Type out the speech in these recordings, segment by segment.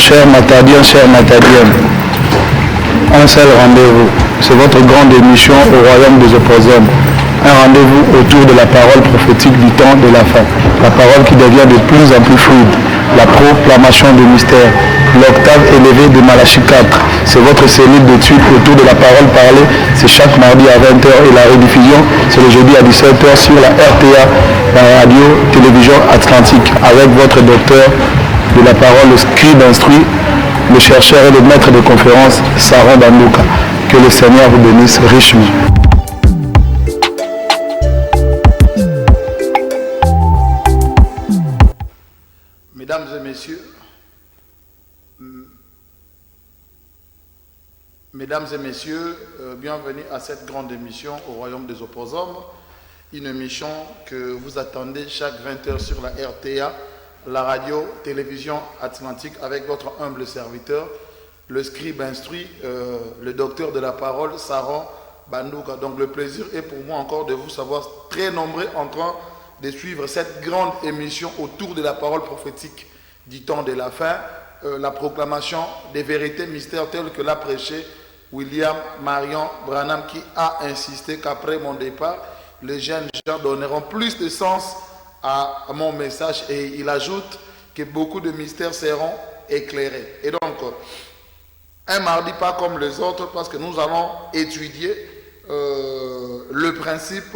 Chers Matadiens, chers Matadiennes, un seul rendez-vous, c'est votre grande émission au royaume des opposants. Un rendez-vous autour de la parole prophétique du temps de la fin. La parole qui devient de plus en plus fluide. La proclamation du mystère. L'octave élevée de Malachie 4. C'est votre cellule d'études autour de la parole parlée. C'est chaque mardi à 20h et la rediffusion, c'est le jeudi à 17h sur la RTA, la radio-télévision Atlantique, avec votre docteur de la parole, le scribe instruit, le chercheur et le maître de conférence, Saron Bandouka. Que le Seigneur vous bénisse richement. Mesdames et messieurs, bienvenue à cette grande émission au Royaume des Opposants, une émission que vous attendez chaque 20h sur la RTA, la radio-télévision Atlantique, avec votre humble serviteur, le scribe instruit, le docteur de la parole, Saron Bandouka. Donc le plaisir est pour moi encore de vous savoir très nombreux en train de suivre cette grande émission autour de la parole prophétique du temps de la fin, la proclamation des vérités mystères telles que l'a prêché William Marion Branham, qui a insisté qu'après mon départ, les jeunes gens donneront plus de sens à mon message, et il ajoute que beaucoup de mystères seront éclairés. Et donc, un mardi pas comme les autres, parce que nous allons étudier le principe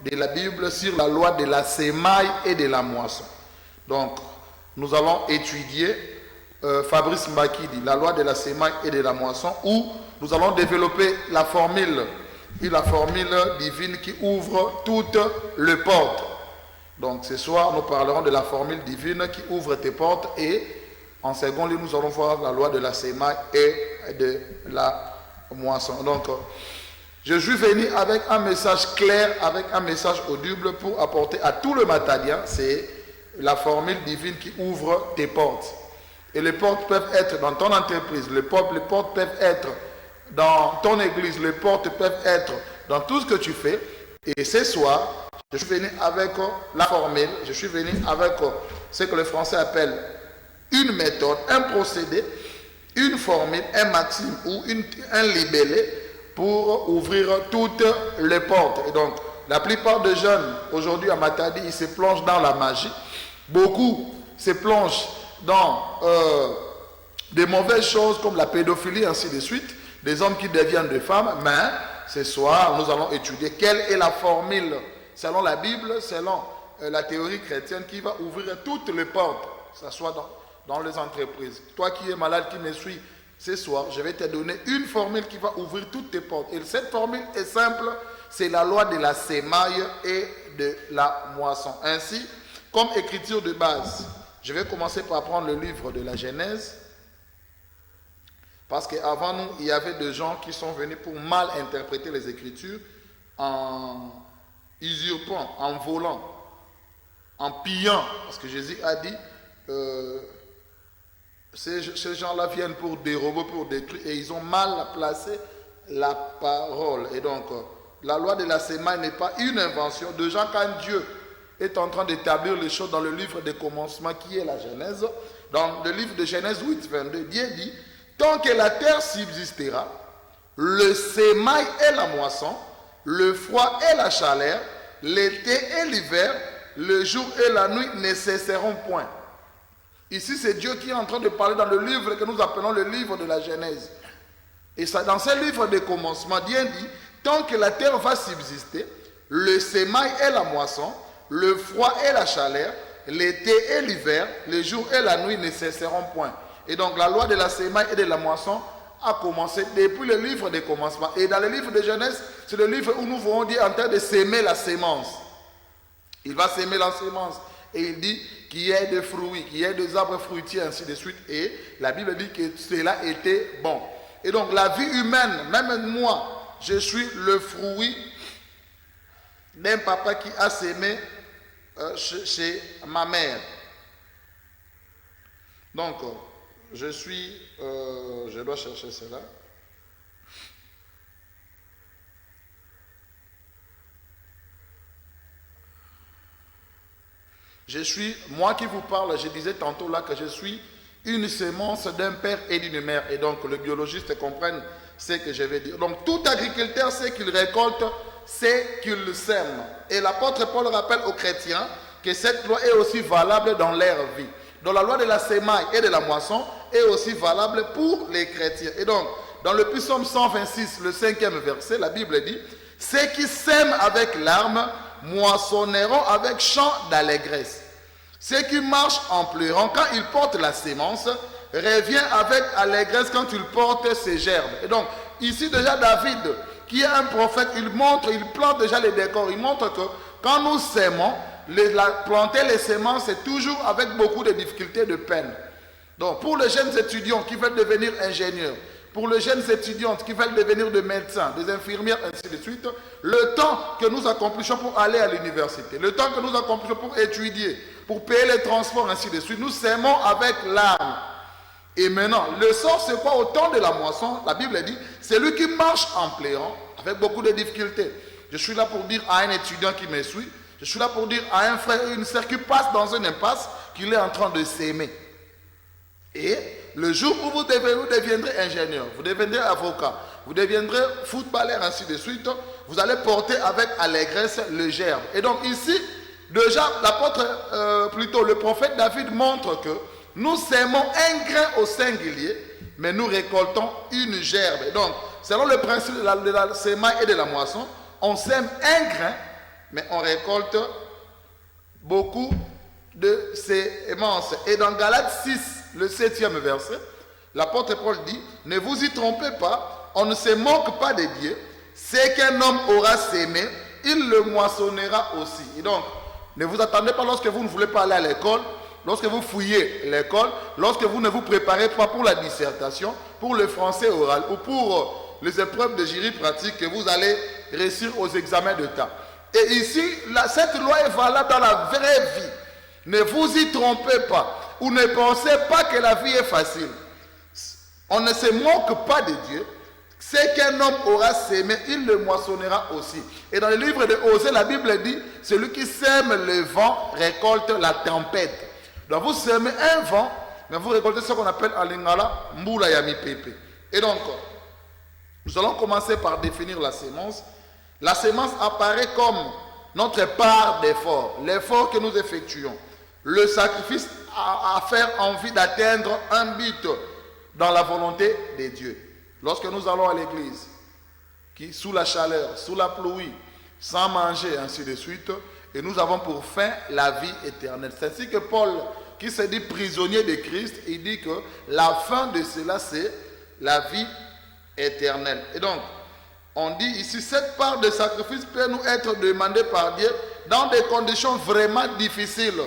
de la Bible sur la loi de la semaille et de la moisson. Donc, nous allons étudier Fabrice Mbaki dit la loi de la semaille et de la moisson, où nous allons développer la formule divine qui ouvre toutes les portes. Donc, ce soir, nous parlerons de la formule divine qui ouvre tes portes, et en second lieu, nous allons voir la loi de la semaille et de la moisson. Donc, je suis venu avec un message clair, avec un message audible pour apporter à tout le matadien. C'est la formule divine qui ouvre tes portes. Et les portes peuvent être dans ton entreprise, les portes peuvent être dans ton église, les portes peuvent être dans tout ce que tu fais. Et ce soir, je suis venu avec la formule, je suis venu avec ce que les Français appellent une méthode, un procédé, une formule, un maxime ou un libellé pour ouvrir toutes les portes. Et donc, la plupart des jeunes aujourd'hui à Matadi, ils se plongent dans la magie. Beaucoup se plongent dans des mauvaises choses comme la pédophilie, ainsi de suite, des hommes qui deviennent des femmes. Mais ce soir, nous allons étudier quelle est la formule, selon la Bible, selon la théorie chrétienne, qui va ouvrir toutes les portes, que ce soit dans les entreprises. Toi qui es malade, qui me suis ce soir, je vais te donner une formule qui va ouvrir toutes tes portes. Et cette formule est simple, c'est la loi de la semaille et de la moisson. Ainsi, comme écriture de base, je vais commencer par prendre le livre de la Genèse, parce qu'avant nous, il y avait des gens qui sont venus pour mal interpréter les Écritures, en usurpant, en volant, en pillant, parce que Jésus a dit, ces gens-là viennent pour dérober, pour détruire, et ils ont mal placé la parole. Et donc, la loi de la semaille n'est pas une invention de gens. Quand Dieu est en train d'établir les choses dans le livre des commencements, qui est la Genèse, dans le livre de Genèse 8, 22, Dieu dit, tant que la terre subsistera, le semaille et la moisson, le froid et la chaleur, l'été et l'hiver, le jour et la nuit ne cesseront point. Ici, c'est Dieu qui est en train de parler dans le livre que nous appelons le livre de la Genèse. Et ça, dans ce livre de commencement, Dieu dit, tant que la terre va subsister, le semaille et la moisson, le froid et la chaleur, l'été et l'hiver, le jour et la nuit ne cesseront point. Et donc la loi de la semaille et de la moisson a commencé depuis le livre de commencement. Et dans le livre de Genèse, c'est le livre où nous voyons Dieu en train de s'aimer la sémence. Il va s'aimer la sémence. Et il dit qu'il y ait des fruits, qu'il y ait des arbres fruitiers, ainsi de suite. Et la Bible dit que cela était bon. Et donc la vie humaine, même moi, je suis le fruit d'un papa qui a s'aimé chez ma mère. Donc, je dois chercher cela. Je suis, moi qui vous parle, je disais tantôt là que je suis une sémence d'un père et d'une mère. Et donc, les biologistes comprennent ce que je vais dire. Donc, tout agriculteur sait qu'il récolte, c'est qu'il sème. Et l'apôtre Paul rappelle aux chrétiens que cette loi est aussi valable dans leur vie. Donc, la loi de la semaille et de la moisson est aussi valable pour les chrétiens. Et donc, dans le psaume 126, le 5e verset, la Bible dit: ceux qui sèment avec larmes moissonneront avec chant d'allégresse. Ceux qui marchent en pleurant quand ils portent la sémence revient avec allégresse quand ils portent ses gerbes. Et donc, ici déjà David, qui est un prophète, il plante déjà les décors. Il montre que quand nous sémons, planter les semences, c'est toujours avec beaucoup de difficultés, de peine. Donc, pour les jeunes étudiants qui veulent devenir ingénieurs, pour les jeunes étudiantes qui veulent devenir des médecins, des infirmières, ainsi de suite, le temps que nous accomplissons pour aller à l'université, le temps que nous accomplissons pour étudier, pour payer les transports, ainsi de suite, nous sémons avec l'âme. Et maintenant, le sort, c'est quoi? Au temps de la moisson, la Bible dit, c'est lui qui marche en pleurant, avec beaucoup de difficultés. Je suis là pour dire à un étudiant qui me suit, je suis là pour dire à un frère ou une sœur qui passe dans une impasse qu'il est en train de s'aimer. Et le jour où vous deviendrez ingénieur, vous deviendrez avocat, vous deviendrez footballeur, ainsi de suite, vous allez porter avec allégresse le gerbe. Et donc ici, déjà, le prophète David montre que nous sémons un grain au singulier, mais nous récoltons une gerbe. Et donc, selon le principe de la semaille et de la moisson, on sème un grain, mais on récolte beaucoup de semences. Et dans Galates 6, le 7e verset, l'apôtre Paul dit: ne vous y trompez pas, on ne se moque pas de Dieu. Ce qu'un homme aura sémé, il le moissonnera aussi. Et donc, ne vous attendez pas lorsque vous ne voulez pas aller à l'école, lorsque vous fouillez l'école, lorsque vous ne vous préparez pas pour la dissertation, pour le français oral ou pour les épreuves de jury pratique que vous allez réussir aux examens d'État. Et ici, cette loi est valable dans la vraie vie. Ne vous y trompez pas. Ou ne pensez pas que la vie est facile. On ne se moque pas de Dieu. Ce qu'un homme aura sémé, il le moissonnera aussi. Et dans le livre de Osée, la Bible dit: celui qui sème le vent récolte la tempête. Donc vous sémez un vent, mais vous récoltez ce qu'on appelle en lingala mbula yami pepe. Et donc, nous allons commencer par définir la sémence. La sémence apparaît comme notre part d'effort, l'effort que nous effectuons, le sacrifice à faire en vue d'atteindre un but dans la volonté de Dieu. Lorsque nous allons à l'église, sous la chaleur, sous la pluie, sans manger, ainsi de suite, et nous avons pour fin la vie éternelle. C'est ainsi que Paul, qui se dit prisonnier de Christ, il dit que la fin de cela, c'est la vie éternelle. Et donc, on dit ici, cette part de sacrifice peut nous être demandée par Dieu dans des conditions vraiment difficiles.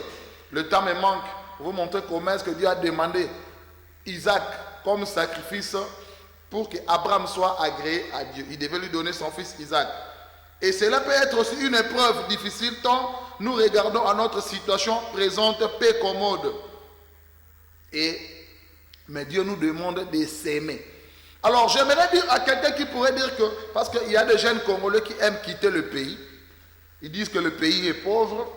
Le temps me manque pour vous montrer comment est-ce que Dieu a demandé Isaac comme sacrifice pour qu'Abraham soit agréé à Dieu. Il devait lui donner son fils Isaac. Et cela peut être aussi une épreuve difficile tant nous regardons à notre situation présente peu commode. Mais Dieu nous demande de s'aimer. Alors j'aimerais dire à quelqu'un qui pourrait dire que, parce qu'il y a des jeunes Congolais qui aiment quitter le pays, ils disent que le pays est pauvre,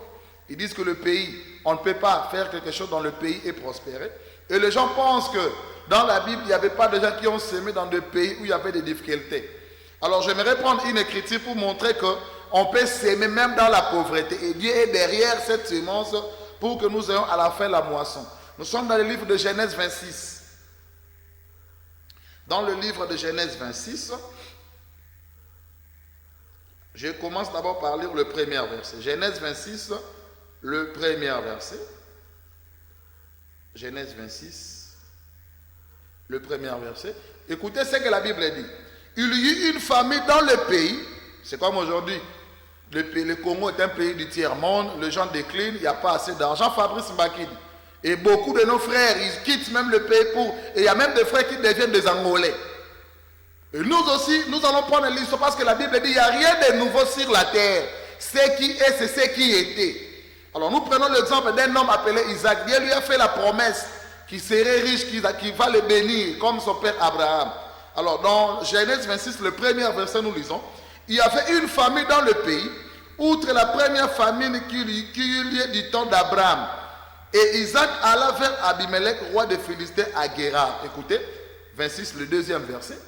ils disent que le pays, on ne peut pas faire quelque chose dans le pays et prospérer. Et les gens pensent que dans la Bible, il n'y avait pas de gens qui ont sémé dans des pays où il y avait des difficultés. Alors j'aimerais prendre une écriture pour montrer qu'on peut s'aimer même dans la pauvreté. Et Dieu est derrière cette sémence pour que nous ayons à la fin la moisson. Nous sommes dans le livre de Genèse 26. Dans le livre de Genèse 26, je commence d'abord par lire le premier verset. Genèse 26, le premier verset. Genèse 26, le premier verset. Écoutez ce que la Bible dit. Il y eut une famille dans le pays. C'est comme aujourd'hui. Le Congo est un pays du tiers-monde. Les gens déclinent, il n'y a pas assez d'argent. Fabrice Mbakidi. Et beaucoup de nos frères, ils quittent même le pays pour... Et il y a même des frères qui deviennent des Angolais. Et nous aussi, nous allons prendre l'histoire parce que la Bible dit, il n'y a rien de nouveau sur la terre. Ce qui est, c'est ce qui était. Alors nous prenons l'exemple d'un homme appelé Isaac. Dieu lui a fait la promesse qu'il serait riche, qu'il va le bénir, comme son père Abraham. Alors dans Genèse 26, le premier verset, nous lisons, il y avait une famille dans le pays, outre la première famine qui eut lieu du temps d'Abraham. Et Isaac alla vers Abimelech, roi des Philistins, à Guérar. Écoutez, 26, le deuxième verset.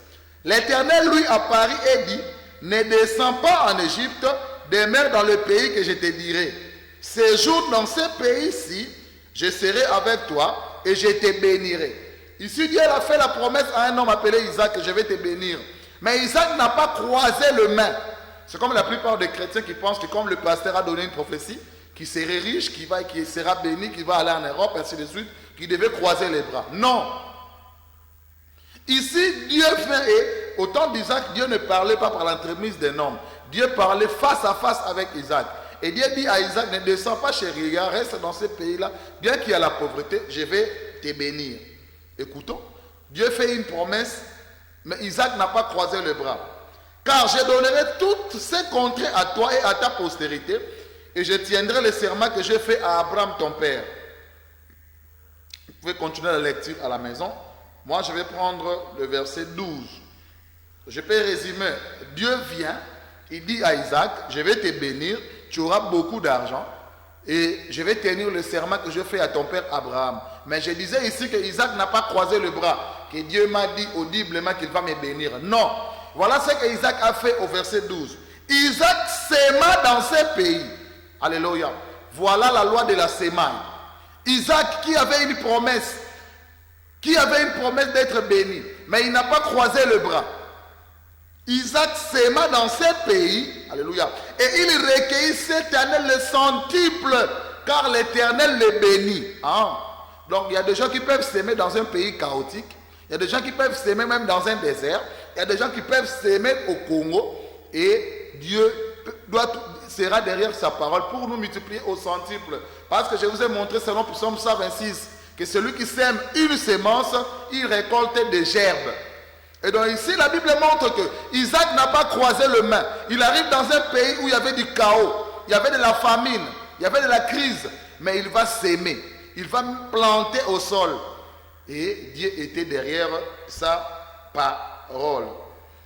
L'Éternel lui apparut et dit, ne descends pas en Égypte, demeure dans le pays que je te dirai. Séjourne dans ce pays-ci, je serai avec toi et je te bénirai. Ici, Dieu a fait la promesse à un homme appelé Isaac que je vais te bénir. Mais Isaac n'a pas croisé le main. C'est comme la plupart des chrétiens qui pensent que comme le pasteur a donné une prophétie, qu'il serait riche, qu'il sera béni, qu'il va aller en Europe, ainsi de suite, qu'il devait croiser les bras. Non. Ici, Dieu fait, et au temps d'Isaac, Dieu ne parlait pas par l'entremise d'un homme. Dieu parlait face à face avec Isaac. Et Dieu dit à Isaac, ne descends pas chez Ria, reste dans ce pays-là. Bien qu'il y a la pauvreté, je vais te bénir. Écoutons, Dieu fait une promesse, mais Isaac n'a pas croisé les bras. Car je donnerai toutes ces contrées à toi et à ta postérité, et je tiendrai le serment que j'ai fait à Abraham ton père. Vous pouvez continuer la lecture à la maison. Moi, je vais prendre le verset 12. Je peux résumer. Dieu vient, il dit à Isaac, je vais te bénir, tu auras beaucoup d'argent, et je vais tenir le serment que je fais à ton père Abraham. Mais je disais ici que Isaac n'a pas croisé le bras, que Dieu m'a dit audiblement qu'il va me bénir. Non. Voilà ce que Isaac a fait au verset 12. Isaac sema dans ce pays. Alléluia. Voilà la loi de la sémaille. Isaac qui avait une promesse d'être béni, mais il n'a pas croisé le bras. Isaac sema dans ce pays, alléluia, et il recueillit cette année le centuple, car l'Éternel le bénit. Hein? Donc il y a des gens qui peuvent s'aimer dans un pays chaotique, il y a des gens qui peuvent s'aimer même dans un désert, il y a des gens qui peuvent s'aimer au Congo, et Dieu sera derrière sa parole pour nous multiplier au centuple. Parce que je vous ai montré selon Psaume 126 que celui qui sème une sémence, il récolte des gerbes. Et donc ici, la Bible montre que Isaac n'a pas croisé le main. Il arrive dans un pays où il y avait du chaos, il y avait de la famine, il y avait de la crise. Mais il va s'aimer, il va planter au sol. Et Dieu était derrière sa parole.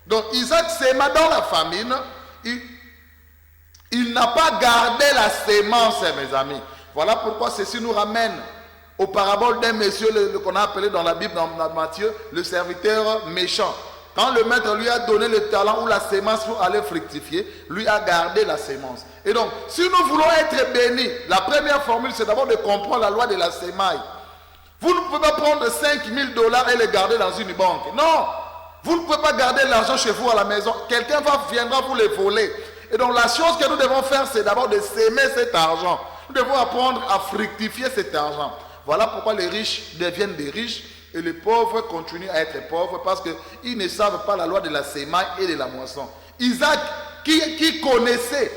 Donc Isaac s'aima dans la famine. Il n'a pas gardé la sémence, mes amis. Voilà pourquoi ceci nous ramène aux paraboles d'un monsieur qu'on a appelé dans la Bible, dans Matthieu, le serviteur méchant. Quand le maître lui a donné le talent ou la sémence pour aller fructifier, lui a gardé la sémence. Et donc, si nous voulons être bénis, la première formule, c'est d'abord de comprendre la loi de la sémaille. Vous ne pouvez pas prendre 5 000 $ et les garder dans une banque. Non! Vous ne pouvez pas garder l'argent chez vous à la maison. Quelqu'un viendra vous les voler. Et donc, la chose que nous devons faire, c'est d'abord de s'aimer cet argent. Nous devons apprendre à fructifier cet argent. Voilà pourquoi les riches deviennent des riches et les pauvres continuent à être pauvres parce qu'ils ne savent pas la loi de la sémaille et de la moisson. Isaac, qui connaissait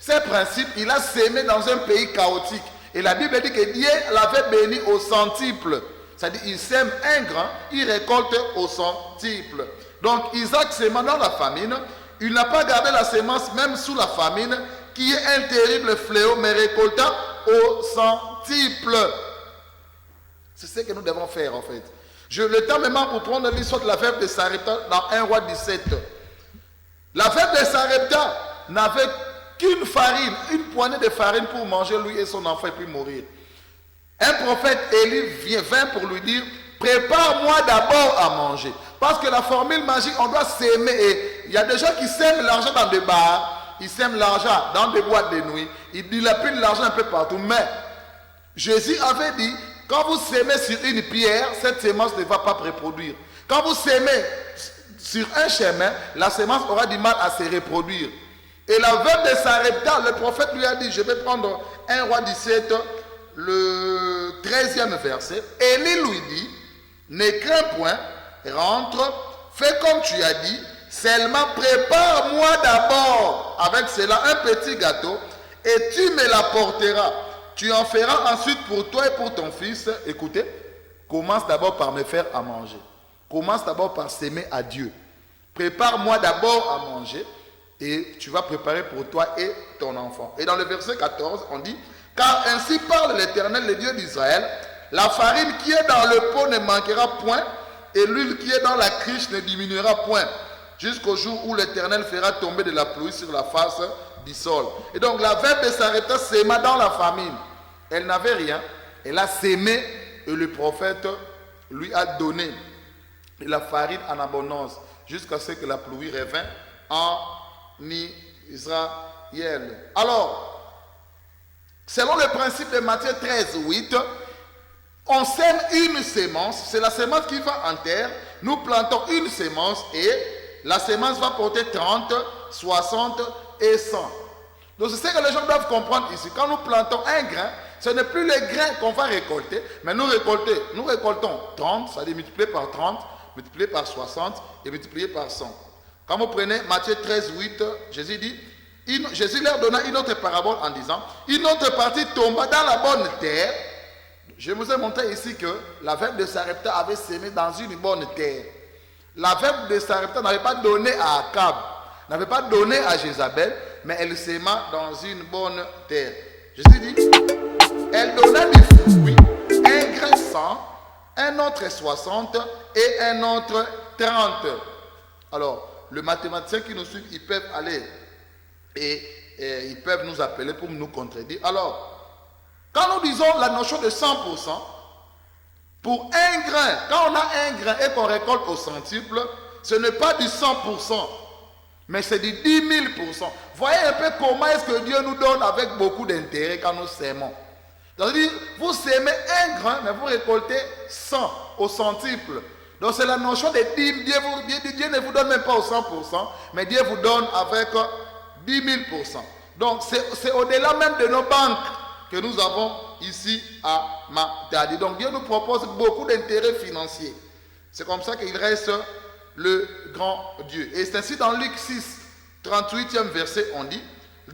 ces principes, il a sémé dans un pays chaotique. Et la Bible dit que Dieu l'avait béni au centuple. C'est-à-dire qu'il sème un grain, il récolte au centuple. Donc Isaac séma dans la famine. Il n'a pas gardé la sémence même sous la famine, qui est un terrible fléau, mais récolta au centuple. C'est ce que nous devons faire en fait. Le temps maintenant pour prendre l'histoire de la veuve de Sarepta dans 1 Roi 17. La veuve de Sarepta n'avait qu'une farine, une poignée de farine pour manger lui et son enfant et puis mourir. Un prophète Élie vint pour lui dire, prépare-moi d'abord à manger. Parce que la formule magique, on doit s'aimer. Et il y a des gens qui sèment l'argent dans des bars, ils sèment l'argent dans des boîtes de nuit, ils dilapident l'argent un peu partout. Mais Jésus avait dit, quand vous sèmez sur une pierre, cette sémence ne va pas reproduire. Quand vous sèmez sur un chemin, la sémence aura du mal à se reproduire. Et la veuve de Sarepta, le prophète lui a dit, je vais prendre 1 Roi 17, le 13e verset. Élie lui dit, ne crains point, rentre, fais comme tu as dit, seulement prépare-moi d'abord avec cela un petit gâteau et tu me l'apporteras. Tu en feras ensuite pour toi et pour ton fils. Écoutez, commence d'abord par me faire à manger. Commence d'abord par s'aimer à Dieu. Prépare-moi d'abord à manger et tu vas préparer pour toi et ton enfant. Et dans le verset 14, on dit, car ainsi parle l'Éternel, le Dieu d'Israël, la farine qui est dans le pot ne manquera point et l'huile qui est dans la cruche ne diminuera point jusqu'au jour où l'Éternel fera tomber de la pluie sur la face du sol. Et donc la veuve de Sarepta s'aima dans la famine. Elle n'avait rien. Elle a sémé et le prophète lui a donné la farine en abondance jusqu'à ce que la pluie revint en Israël. Alors, selon le principe de Matthieu 13, 8, on sème une sémence, c'est la sémence qui va en terre, nous plantons une sémence et la sémence va porter 30, 60 et 100. Donc c'est ce que les gens doivent comprendre ici. Quand nous plantons un grain, ce n'est plus les grains qu'on va récolter, mais nous récoltons 30, ça veut dire multiplié par 30, multiplié par 60 et multiplié par 100. Quand vous prenez Matthieu 13, 8, Jésus leur donna une autre parabole en disant, une autre partie tomba dans la bonne terre. Je vous ai montré ici que la veuve de Sarepta avait sémé dans une bonne terre. La veuve de Sarepta n'avait pas donné à Akab, n'avait pas donné à Jézabel, mais elle séma dans une bonne terre. Jésus dit, elle donna des fruits, un grain 100, un autre 60 et un autre 30. Alors, le mathématicien qui nous suit, ils peuvent aller et ils peuvent nous appeler pour nous contredire. Alors, quand nous disons la notion de 100%, pour un grain, quand on a un grain et qu'on récolte au centuple, ce n'est pas du 100%, mais c'est du 10 000%. Voyez un peu comment est-ce que Dieu nous donne avec beaucoup d'intérêt quand nous sémons. C'est-à-dire, vous sémez un grain, mais vous récoltez 100 au centuple. Donc c'est la notion de 10 000. Dieu ne vous donne même pas au 100%, mais Dieu vous donne avec 10 000%. Donc c'est au-delà même de nos banques que nous avons ici à Matadi. Donc Dieu nous propose beaucoup d'intérêts financiers. C'est comme ça qu'il reste le grand Dieu. Et c'est ainsi dans Luc 6, 38e verset, on dit,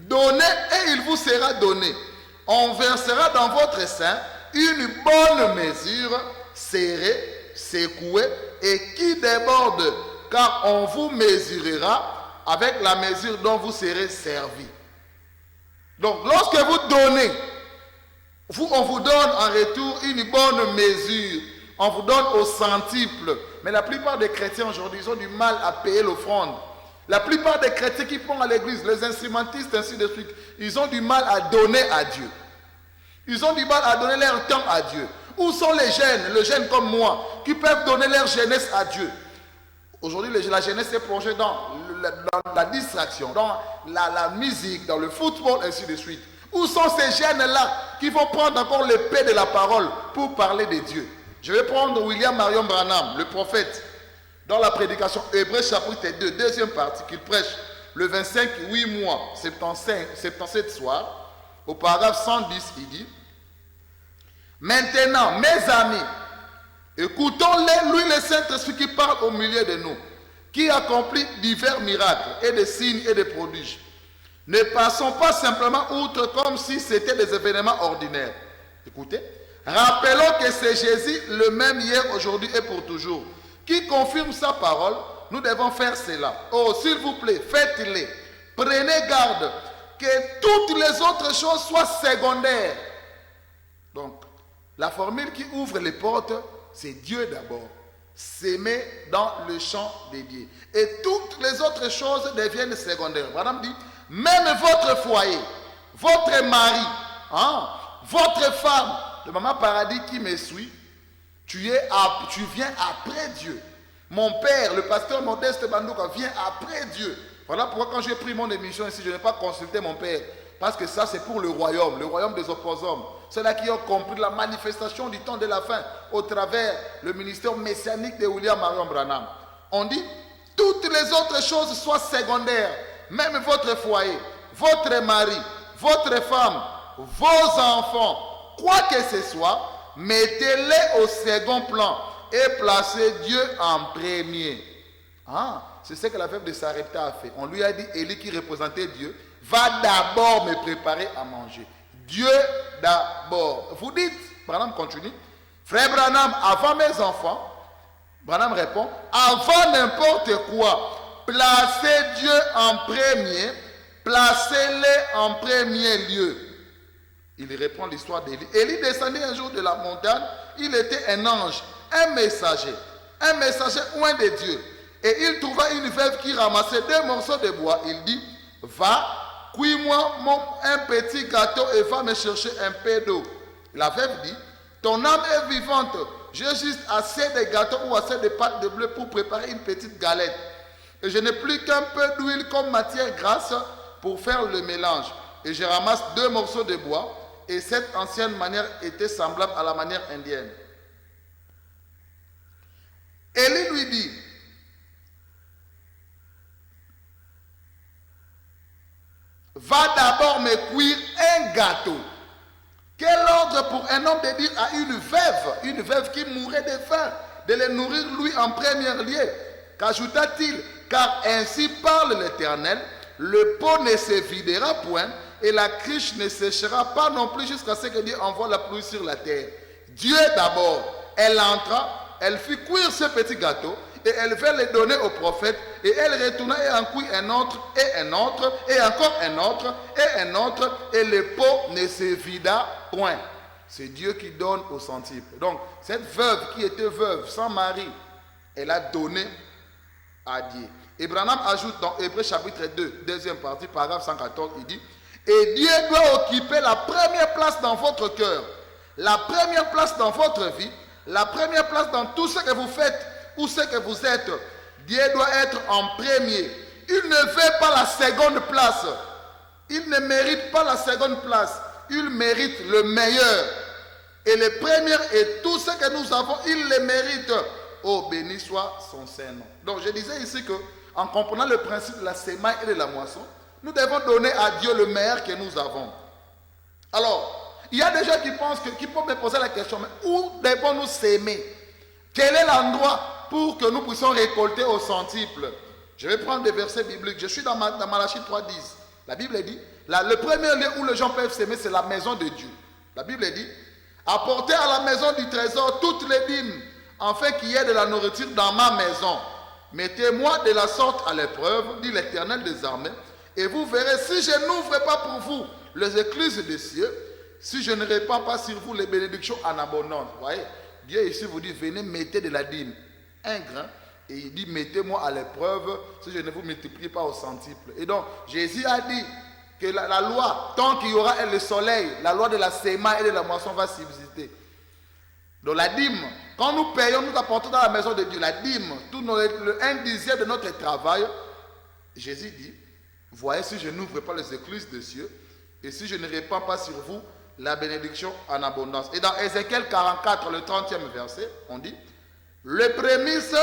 donnez et il vous sera donné. On versera dans votre sein une bonne mesure, serrée, secouée et qui déborde, car on vous mesurera avec la mesure dont vous serez servi. Donc lorsque vous donnez, on vous donne en retour une bonne mesure. On vous donne au centuple. Mais la plupart des chrétiens aujourd'hui, ils ont du mal à payer l'offrande. La plupart des chrétiens qui vont à l'église, les instrumentistes, ainsi de suite, ils ont du mal à donner à Dieu. Ils ont du mal à donner leur temps à Dieu. Où sont les jeunes comme moi, qui peuvent donner leur jeunesse à Dieu? Aujourd'hui, la jeunesse est plongée dans la distraction, dans la musique, dans le football, ainsi de suite. Où sont ces jeunes-là qui vont prendre encore l'épée de la parole pour parler de Dieu? Je vais prendre William Marion Branham, le prophète, dans la prédication Hébreux chapitre 2, deuxième partie, qu'il prêche le 25, 8 mois, 77 soirs, au paragraphe 110, il dit, maintenant, mes amis, écoutons-les, lui le Saint-Esprit qui parle au milieu de nous, qui accomplit divers miracles et des signes et des prodiges. Ne passons pas simplement outre comme si c'était des événements ordinaires. Écoutez, rappelons que c'est Jésus le même hier, aujourd'hui et pour toujours, qui confirme sa parole. Nous devons faire cela. Oh, s'il vous plaît, faites-les. Prenez garde que toutes les autres choses soient secondaires. Donc, la formule qui ouvre les portes, c'est Dieu d'abord. S'aimer dans le champ de Dieu. Et toutes les autres choses deviennent secondaires. Madame dit, même votre foyer, votre mari, votre femme, le maman paradis qui me suit, tu viens après Dieu. Mon père, le pasteur Modeste Bandouka, vient après Dieu. Voilà pourquoi quand j'ai pris mon émission ici, je n'ai pas consulté mon père. Parce que ça, c'est pour le royaume des opposants. Ceux-là qui ont compris la manifestation du temps de la fin au travers le ministère messianique de William Marion Branham. On dit, toutes les autres choses soient secondaires. Même votre foyer, votre mari, votre femme, vos enfants, quoi que ce soit, mettez-les au second plan et placez Dieu en premier. C'est ce que la veuve de Sarepta a fait. On lui a dit, Élie qui représentait Dieu, va d'abord me préparer à manger. Dieu d'abord. Vous dites, Branham continue, frère Branham, avant mes enfants, Branham répond, avant n'importe quoi, placez Dieu en premier, placez-les en premier lieu. Il reprend l'histoire d'Élie. Élie descendait un jour de la montagne, il était un ange, un messager loin de Dieu. Et il trouva une veuve qui ramassait 2 morceaux de bois. Il dit, va, cuis-moi un petit gâteau et va me chercher un peu d'eau. La veuve dit, Ton âme est vivante. J'ai juste assez de gâteaux ou assez de pâtes de bleu pour préparer une petite galette. Et je n'ai plus qu'un peu d'huile comme matière grasse pour faire le mélange. Et je ramasse 2 morceaux de bois. Et cette ancienne manière était semblable à la manière indienne. Élie lui dit, va d'abord me cuire un gâteau. Quel ordre pour un homme de dire à une veuve qui mourait de faim, de les nourrir lui en premier lieu? Qu'ajouta-t-il? Car ainsi parle l'Éternel, le pot ne se videra point et la cruche ne séchera pas non plus jusqu'à ce que Dieu envoie la pluie sur la terre. Dieu d'abord, elle entra, elle fit cuire ce petit gâteau et elle vint le donner au prophète et elle retourna et en cuit un autre et un autre et encore un autre et un autre et le pot ne se vida point. C'est Dieu qui donne au centuple. Donc cette veuve qui était veuve sans mari, elle a donné à Dieu. Et Branham ajoute dans Hébreux chapitre 2, deuxième partie, paragraphe 114, il dit, et Dieu doit occuper la première place dans votre cœur, la première place dans votre vie, la première place dans tout ce que vous faites ou ce que vous êtes. Dieu doit être en premier. Il ne veut pas la seconde place. Il ne mérite pas la seconde place. Il mérite le meilleur. Et le premier et tout ce que nous avons, il le mérite. Oh, béni soit son Saint-Nom. Donc je disais ici que, en comprenant le principe de la semaille et de la moisson, nous devons donner à Dieu le meilleur que nous avons. Alors, il y a des gens qui pensent qui peuvent me poser la question, mais où devons-nous s'aimer? Quel est l'endroit pour que nous puissions récolter au centuple? Je vais prendre des versets bibliques. Je suis dans Malachie 3.10. La Bible dit, le premier lieu où les gens peuvent s'aimer, c'est la maison de Dieu. La Bible dit, apportez à la maison du trésor toutes les dîmes, afin qu'il y ait de la nourriture dans ma maison. Mettez-moi de la sorte à l'épreuve, dit l'Éternel des armées, et vous verrez si je n'ouvre pas pour vous les écluses des cieux, si je ne répands pas sur vous les bénédictions en abondance. Vous voyez, Dieu ici vous dit, venez, mettez de la dîme, un grain, et il dit, mettez-moi à l'épreuve si je ne vous multiplie pas au centuple. Et donc, Jésus a dit que la loi, tant qu'il y aura le soleil, la loi de la semaille et de la moisson va subsister. Donc la dîme, quand nous payons, nous apportons dans la maison de Dieu la dîme, tout le 1/10 de notre travail, Jésus dit, voyez si je n'ouvre pas les écluses des cieux, et si je ne répands pas sur vous la bénédiction en abondance. Et dans Ézéchiel 44, le 30e verset, on dit, le prémisse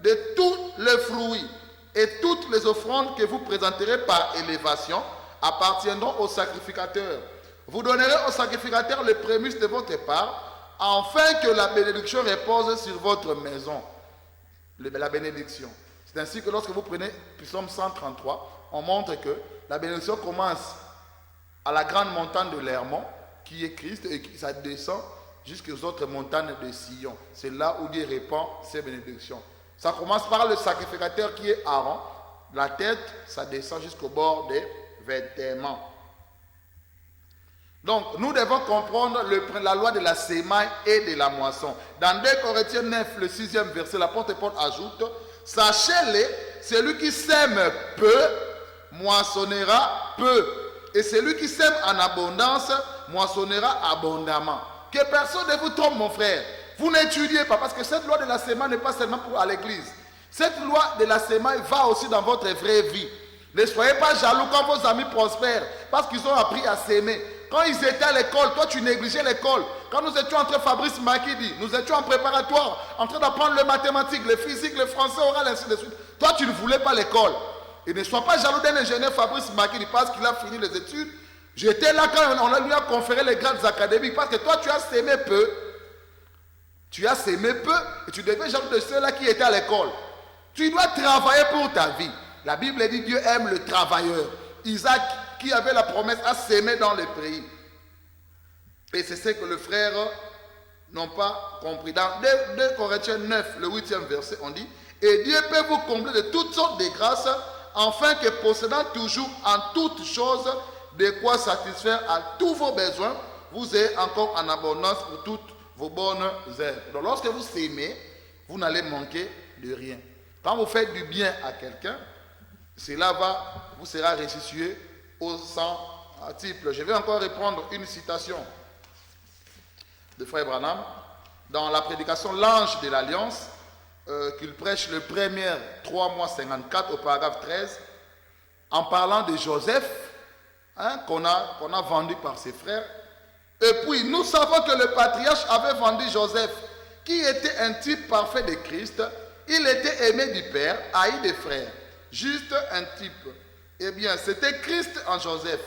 de tous les fruits et toutes les offrandes que vous présenterez par élévation appartiendront au sacrificateur. Vous donnerez au sacrificateur le prémisse de votre part, afin que la bénédiction repose sur votre maison. La bénédiction. C'est ainsi que lorsque vous prenez Psaume 133, on montre que la bénédiction commence à la grande montagne de l'Hermon, qui est Christ, et ça descend jusqu'aux autres montagnes de Sion. C'est là où Dieu répand ses bénédictions. Ça commence par le sacrificateur qui est Aaron. La tête, ça descend jusqu'au bord des vêtements. Donc, nous devons comprendre la loi de la semaille et de la moisson. Dans 2 Corinthiens 9, le 6e verset, l'apôtre Paul ajoute, sachez-le, celui qui sème peu, moissonnera peu. Et celui qui sème en abondance, moissonnera abondamment. Que personne ne vous trompe, mon frère. Vous n'étudiez pas, parce que cette loi de la semaille n'est pas seulement pour à l'église. Cette loi de la semaille va aussi dans votre vraie vie. Ne soyez pas jaloux quand vos amis prospèrent, parce qu'ils ont appris à s'aimer. Quand ils étaient à l'école, toi tu négligeais l'école. Quand nous étions entre Fabrice Makidi, nous étions en préparatoire, en train d'apprendre le mathématique, le physique, le français oral, ainsi de suite. Toi tu ne voulais pas l'école. Et ne sois pas jaloux d'un ingénieur Fabrice Makidi parce qu'il a fini les études. J'étais là quand on lui a conféré les grades académiques, parce que toi tu as s'aimé peu. Tu as s'aimé peu et tu deviens jaloux de ceux-là qui étaient à l'école. Tu dois travailler pour ta vie. La Bible dit Dieu aime le travailleur. Isaac, qui avait la promesse, a s'aimer dans le pays. Et c'est ce que les frères n'ont pas compris. Dans 2 Corinthiens 9, le 8e verset, on dit, et Dieu peut vous combler de toutes sortes de grâces, afin que possédant toujours en toutes choses de quoi satisfaire à tous vos besoins, vous ayez encore en abondance pour toutes vos bonnes œuvres. Donc lorsque vous s'aimez, vous n'allez manquer de rien. Quand vous faites du bien à quelqu'un, cela vous sera restitué au centuple. Je vais encore reprendre une citation. de Frère Branham, dans la prédication L'Ange de l'Alliance, qu'il prêche le 1er 3 mois 54 au paragraphe 13, en parlant de Joseph, qu'on a vendu par ses frères. Et puis, nous savons que le patriarche avait vendu Joseph, qui était un type parfait de Christ. Il était aimé du Père, haï des frères. Juste un type. Eh bien, c'était Christ en Joseph.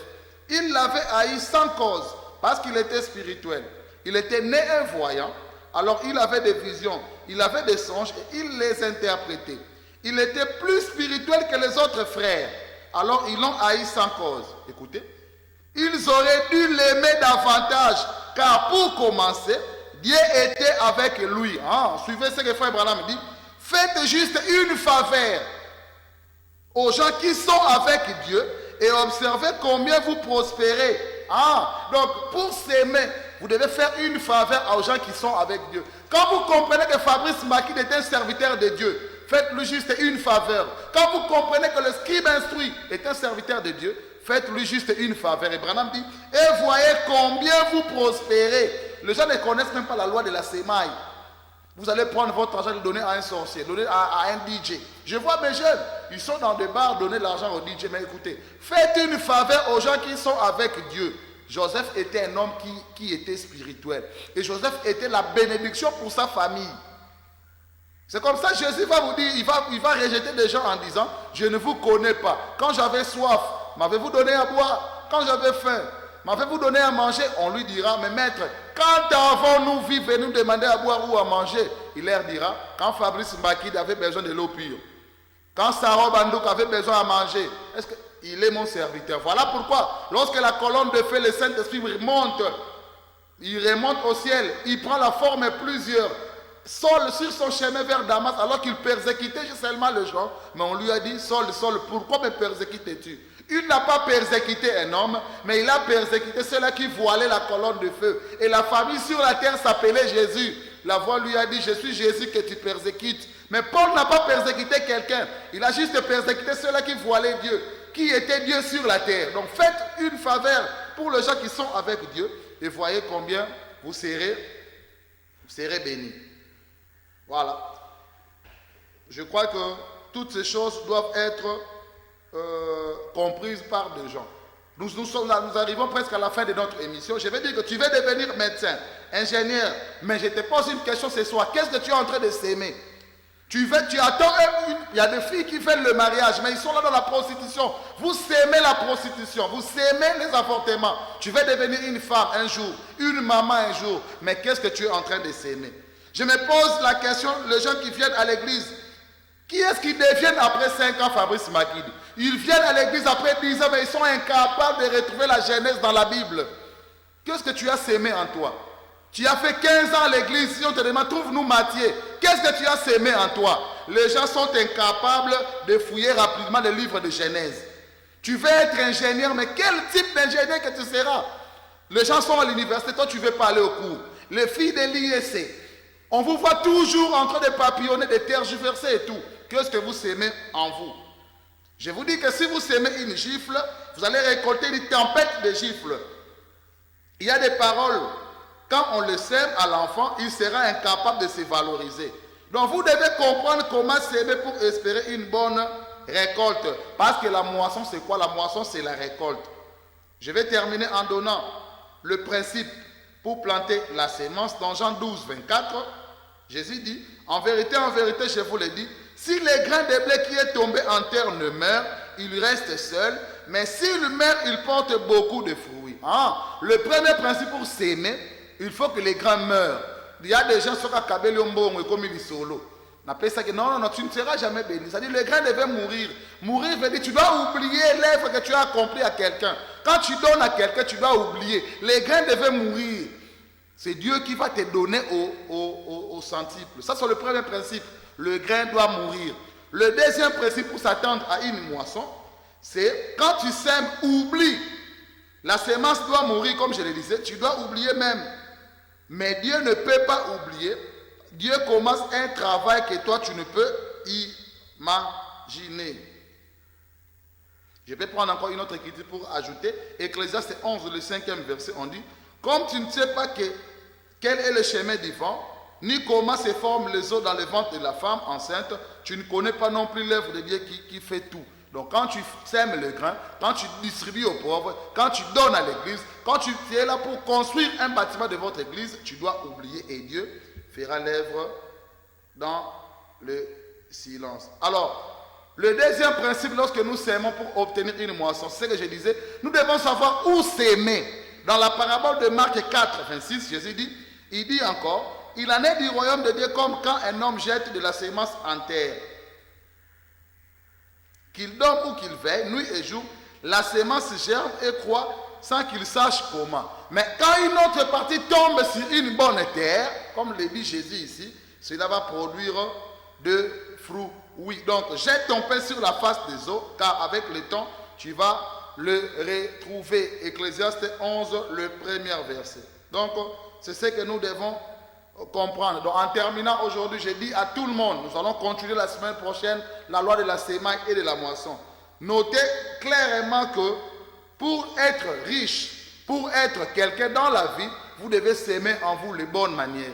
Il l'avait haï sans cause, parce qu'il était spirituel. Il était né un voyant, alors il avait des visions, il avait des songes et il les interprétait. Il était plus spirituel que les autres frères, alors ils l'ont haï sans cause. Écoutez, ils auraient dû l'aimer davantage, car pour commencer, Dieu était avec lui. Suivez ce que Frère Branham dit. Faites juste une faveur aux gens qui sont avec Dieu et observez combien vous prospérez. Donc pour s'aimer, vous devez faire une faveur aux gens qui sont avec Dieu. Quand vous comprenez que Fabrice Makid est un serviteur de Dieu, faites-lui juste une faveur. Quand vous comprenez que le scribe instruit est un serviteur de Dieu, faites-lui juste une faveur. Et Branham dit, et voyez combien vous prospérez. Les gens ne connaissent même pas la loi de la sémaille. Vous allez prendre votre argent et le donner à un sorcier, donner à un DJ. Je vois mes jeunes, ils sont dans des bars, donner l'argent au DJ. Mais écoutez, faites une faveur aux gens qui sont avec Dieu. Joseph était un homme qui était spirituel. Et Joseph était la bénédiction pour sa famille. C'est comme ça, Jésus va vous dire, il va rejeter des gens en disant, je ne vous connais pas. Quand j'avais soif, m'avez-vous donné à boire? Quand j'avais faim, m'avez-vous donné à manger? On lui dira, mais maître, quand avons-nous vu venir nous demander à boire ou à manger? Il leur dira, quand Fabrice Makid avait besoin de l'eau pure, quand Sarah Bandouk avait besoin à manger, est-ce qu'il est mon serviteur? Voilà pourquoi, lorsque la colonne de feu, le Saint-Esprit remonte, il remonte au ciel, il prend la forme plusieurs, Saul sur son chemin vers Damas, alors qu'il persécutait seulement les gens, mais on lui a dit, Saul, pourquoi me persécutes-tu? Il n'a pas persécuté un homme, mais il a persécuté ceux-là qui voilaient la colonne de feu. Et la famille sur la terre s'appelait Jésus. La voix lui a dit, je suis Jésus que tu persécutes. Mais Paul n'a pas persécuté quelqu'un. Il a juste persécuté ceux-là qui voilaient Dieu, qui était Dieu sur la terre. Donc faites une faveur pour les gens qui sont avec Dieu et voyez combien vous serez bénis. Voilà. Je crois que toutes ces choses doivent être comprises par des gens. Nous arrivons presque à la fin de notre émission. Je vais dire que tu veux devenir médecin, ingénieur, mais je te pose une question ce soir. Qu'est-ce que tu es en train de s'aimer? Tu attends il y a des filles qui veulent le mariage, mais ils sont là dans la prostitution. Vous s'aimez la prostitution, vous s'aimez les avortements. Tu veux devenir une femme un jour, une maman un jour, mais qu'est-ce que tu es en train de s'aimer? Je me pose la question, les gens qui viennent à l'église, qui est-ce qui deviennent après 5 ans Fabrice Makid? Ils viennent à l'église après 10 ans, mais ils sont incapables de retrouver la Genèse dans la Bible. Qu'est-ce que tu as sémé en toi? Tu as fait 15 ans à l'église, si on te demande, trouve-nous Matthieu. Qu'est-ce que tu as sémé en toi? Les gens sont incapables de fouiller rapidement le livre de Genèse. Tu veux être ingénieur, mais quel type d'ingénieur que tu seras? Les gens sont à l'université, toi tu ne veux pas aller au cours. Les filles de l'IEC, on vous voit toujours en train de papillonner, de tergiverser et tout. Qu'est-ce que vous sémez en vous? Je vous dis que si vous sémez une gifle, vous allez récolter une tempête de gifles. Il y a des paroles, quand on le sème à l'enfant, il sera incapable de se valoriser. Donc vous devez comprendre comment s'aimer pour espérer une bonne récolte. Parce que la moisson, c'est quoi? La moisson, c'est la récolte. Je vais terminer en donnant le principe pour planter la sémence. Dans Jean 12, 24, Jésus dit, en vérité, je vous le dis, si le grain de blé qui est tombé en terre ne meurt, il reste seul. Mais s'il meurt, il porte beaucoup de fruits. Le premier principe pour s'aimer, il faut que les grains meurent. Il y a des gens qui sont à Kabeliombo comme ils solo. On appelle ça que non, tu ne seras jamais béni. C'est-à-dire le grain devait mourir. Mourir veut dire tu dois oublier l'œuvre que tu as accomplie à quelqu'un. Quand tu donnes à quelqu'un, tu dois oublier. Les grains devaient mourir. C'est Dieu qui va te donner au centuple. Ça, c'est le premier principe. Le grain doit mourir. Le deuxième principe pour s'attendre à une moisson, c'est quand tu sèmes, oublie. La sémence doit mourir, comme je le disais. Tu dois oublier même. Mais Dieu ne peut pas oublier. Dieu commence un travail que toi, tu ne peux imaginer. Je vais prendre encore une autre écriture pour ajouter. Ecclésiaste 11, le 5e verset, on dit, comme tu ne sais pas que Quel est le chemin du vent? Ni comment se forment les os dans le ventre de la femme enceinte. Tu ne connais pas non plus l'œuvre de Dieu qui fait tout. Donc quand tu sèmes le grain, quand tu distribues aux pauvres, quand tu donnes à l'église, quand tu es là pour construire un bâtiment de votre église, tu dois oublier et Dieu fera l'œuvre dans le silence. Alors, le deuxième principe lorsque nous sèmons pour obtenir une moisson, c'est ce que je disais, nous devons savoir où s'aimer. Dans la parabole de Marc 4, 26, Jésus dit, il dit encore, il en est du royaume de Dieu comme quand un homme jette de la sémence en terre. Qu'il dorme ou qu'il veille, nuit et jour, la sémence germe et croît sans qu'il sache comment. Mais quand une autre partie tombe sur une bonne terre, comme le dit Jésus ici, cela va produire de fruits. Oui, donc jette ton pain sur la face des eaux, car avec le temps, tu vas le retrouver. Ecclésiaste 11, le premier verset. Donc, c'est ce que nous devons comprendre. Donc, en terminant aujourd'hui, je dis à tout le monde, nous allons continuer la semaine prochaine la loi de la semaille et de la moisson. Notez clairement que pour être riche, pour être quelqu'un dans la vie, vous devez s'aimer en vous les bonnes manières.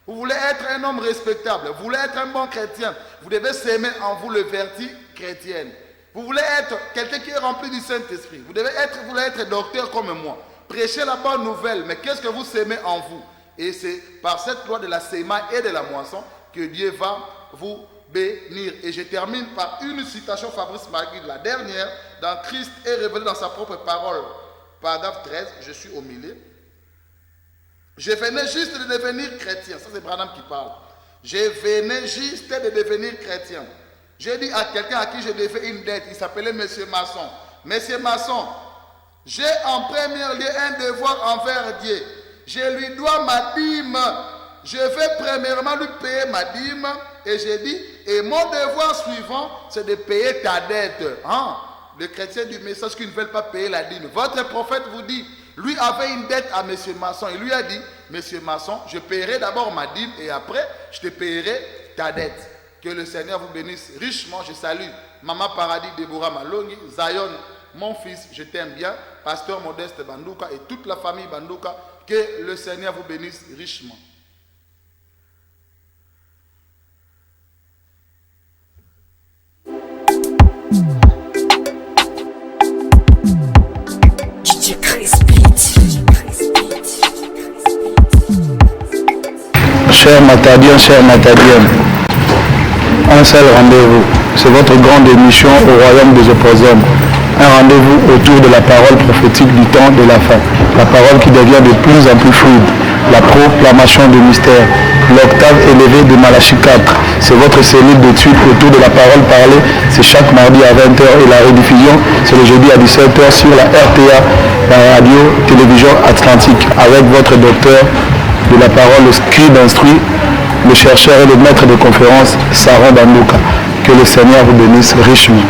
Vous voulez être un homme respectable, vous voulez être un bon chrétien, vous devez s'aimer en vous le vertu chrétienne. Vous voulez être quelqu'un qui est rempli du Saint-Esprit, vous voulez être docteur comme moi. Prêchez la bonne nouvelle, mais qu'est-ce que vous s'aimez en vous? Et c'est par cette loi de la semaille et de la moisson que Dieu va vous bénir. Et je termine par une citation Fabrice Magui, la dernière, dans Christ est révélé dans sa propre parole. Paragraphe 13, je suis au milieu. Je venais juste de devenir chrétien. Ça c'est Branham qui parle. Je venais juste de devenir chrétien. J'ai dit à quelqu'un à qui je devais une dette, il s'appelait Monsieur Masson. Monsieur Masson, j'ai en premier lieu un devoir envers Dieu. Je lui dois ma dîme. Je vais premièrement lui payer ma dîme. Et j'ai dit, et mon devoir suivant, c'est de payer ta dette. Hein? Les chrétiens du message qui ne veulent pas payer la dîme. Votre prophète vous dit, lui avait une dette à M. Masson. Il lui a dit, M. Masson, je paierai d'abord ma dîme et après, je te paierai ta dette. Que le Seigneur vous bénisse richement. Je salue Maman Paradis Deborah Malongi, Zion, mon fils, je t'aime bien, Pasteur Modeste Bandouka et toute la famille Bandouka. Que le Seigneur vous bénisse richement. Chers Matadiens, un seul rendez-vous. C'est votre grande émission au royaume des opposants. Un rendez-vous autour de la parole prophétique du temps de la fin. La parole qui devient de plus en plus fluide. La proclamation du mystère. L'octave élevée de Malachie 4. C'est votre cellule d'études autour de la parole parlée. C'est chaque mardi à 20h et la rediffusion, c'est le jeudi à 17h sur la RTA, la radio télévision Atlantique, avec votre docteur de la parole, le scribe instruit, le chercheur et le maître de conférence, Saron Bandouka. Que le Seigneur vous bénisse richement.